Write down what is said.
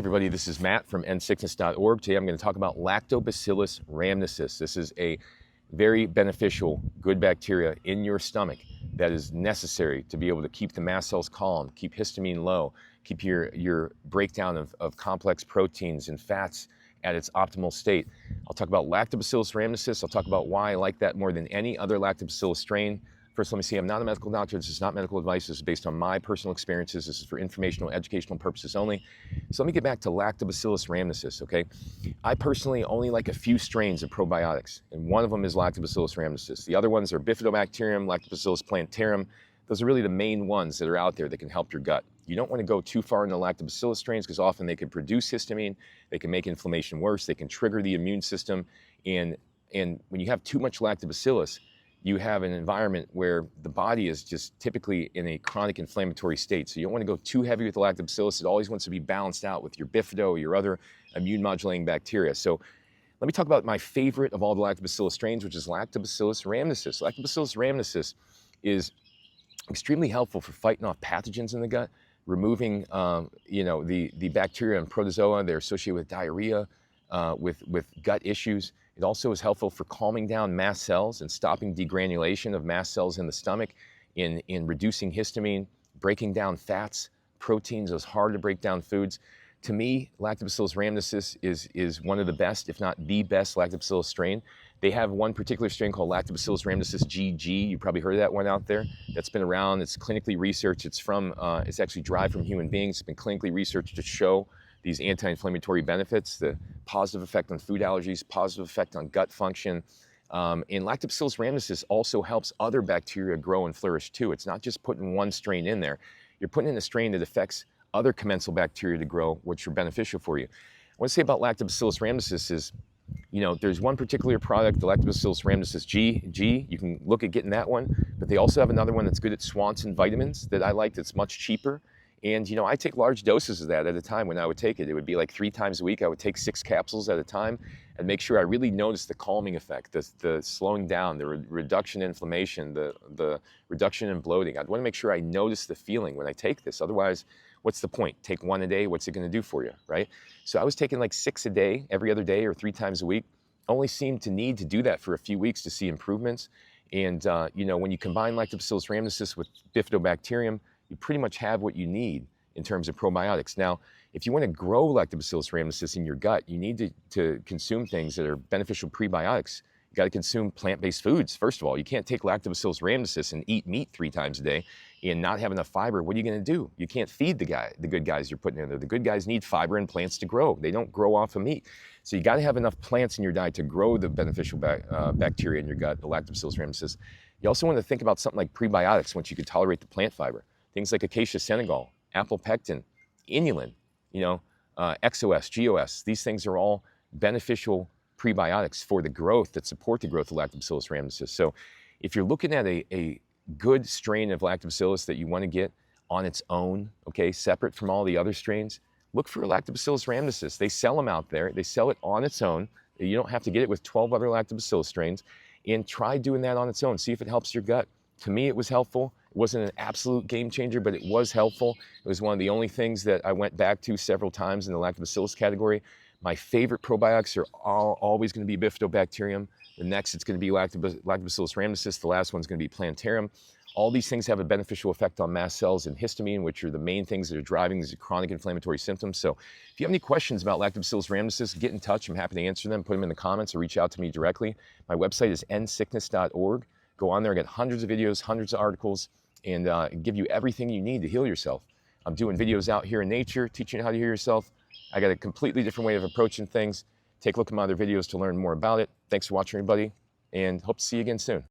Everybody, this is Matt from endsickness.org. Today I'm going to talk about Lactobacillus rhamnosus. This is a very beneficial good bacteria in your stomach that is necessary to be able to keep the mast cells calm, keep histamine low, keep your breakdown of complex proteins and fats at its optimal state. I'll talk about Lactobacillus rhamnosus. I'll talk about why I like that more than any other Lactobacillus strain. First, let me say I'm not a medical doctor. This is not medical advice. This is based on my personal experiences. This is for informational, educational purposes only. So let me get back to Lactobacillus rhamnosus, okay? I personally only like a few strains of probiotics, and one of them is Lactobacillus rhamnosus. The other ones are Bifidobacterium, Lactobacillus plantarum. Those are really the main ones that are out there that can help your gut. You don't want to go too far in the Lactobacillus strains because often they can produce histamine, they can make inflammation worse, they can trigger the immune system, and when you have too much Lactobacillus, you have an environment where the body is just typically in a chronic inflammatory state. So you don't want to go too heavy with the Lactobacillus. It always wants to be balanced out with your Bifido or your other immune modulating bacteria. So let me talk about my favorite of all the Lactobacillus strains, which is Lactobacillus rhamnosus. Lactobacillus rhamnosus is extremely helpful for fighting off pathogens in the gut, removing the bacteria and protozoa. They're associated with diarrhea, with gut issues. It also is helpful for calming down mast cells and stopping degranulation of mast cells in the stomach, in reducing histamine, breaking down fats, proteins, those hard to break down foods. To me, Lactobacillus rhamnosus is one of the best, if not the best Lactobacillus strain. They have one particular strain called Lactobacillus rhamnosus GG. You probably heard of that one out there. That's been around. It's clinically researched. It's actually derived from human beings. It's been clinically researched to show these anti-inflammatory benefits, the positive effect on food allergies, positive effect on gut function. And Lactobacillus rhamnosus also helps other bacteria grow and flourish too. It's not just putting one strain in there. You're putting in a strain that affects other commensal bacteria to grow, which are beneficial for you. What I say about Lactobacillus rhamnosus is, there's one particular product, the Lactobacillus rhamnosus G. You can look at getting that one, but they also have another one that's good at Swanson vitamins that I like that's much cheaper. And, I take large doses of that at a time when I would take it. It would be like 3 times a week. I would take 6 capsules at a time and make sure I really notice the calming effect, the slowing down, the reduction in inflammation, the reduction in bloating. I'd want to make sure I notice the feeling when I take this. Otherwise, what's the point? Take 1 a day. What's it going to do for you, right? So I was taking like 6 a day, every other day or 3 times a week. Only seemed to need to do that for a few weeks to see improvements. And, when you combine Lactobacillus rhamnosus with Bifidobacterium, you pretty much have what you need in terms of probiotics. Now, if you want to grow Lactobacillus rhamnosus in your gut, you need to consume things that are beneficial prebiotics. You got to consume plant-based foods, first of all. You can't take Lactobacillus rhamnosus and eat meat 3 times a day and not have enough fiber. What are you going to do? You can't feed the good guys you're putting in there. The good guys need fiber and plants to grow. They don't grow off of meat. So you got to have enough plants in your diet to grow the beneficial bacteria in your gut, the Lactobacillus rhamnosus. You also want to think about something like prebiotics once you can tolerate the plant fiber. Things like acacia senegal, apple pectin, inulin, XOS, GOS. These things are all beneficial prebiotics for the growth that support the growth of Lactobacillus rhamnosus. So if you're looking at a good strain of Lactobacillus that you want to get on its own, okay, separate from all the other strains, look for Lactobacillus rhamnosus. They sell them out there. They sell it on its own. You don't have to get it with 12 other Lactobacillus strains. And try doing that on its own. See if it helps your gut. To me, it was helpful. It wasn't an absolute game changer, but it was helpful. It was one of the only things that I went back to several times in the Lactobacillus category. My favorite probiotics are always going to be Bifidobacterium. The next, it's going to be Lactobacillus rhamnosus. The last one's going to be plantarum. All these things have a beneficial effect on mast cells and histamine, which are the main things that are driving these chronic inflammatory symptoms. So if you have any questions about Lactobacillus rhamnosus, get in touch. I'm happy to answer them. Put them in the comments or reach out to me directly. My website is endsickness.org. Go on there, get hundreds of videos, hundreds of articles, and give you everything you need to heal yourself. I'm doing videos out here in nature, teaching you how to heal yourself. I got a completely different way of approaching things. Take a look at my other videos to learn more about it. Thanks for watching, everybody, and hope to see you again soon.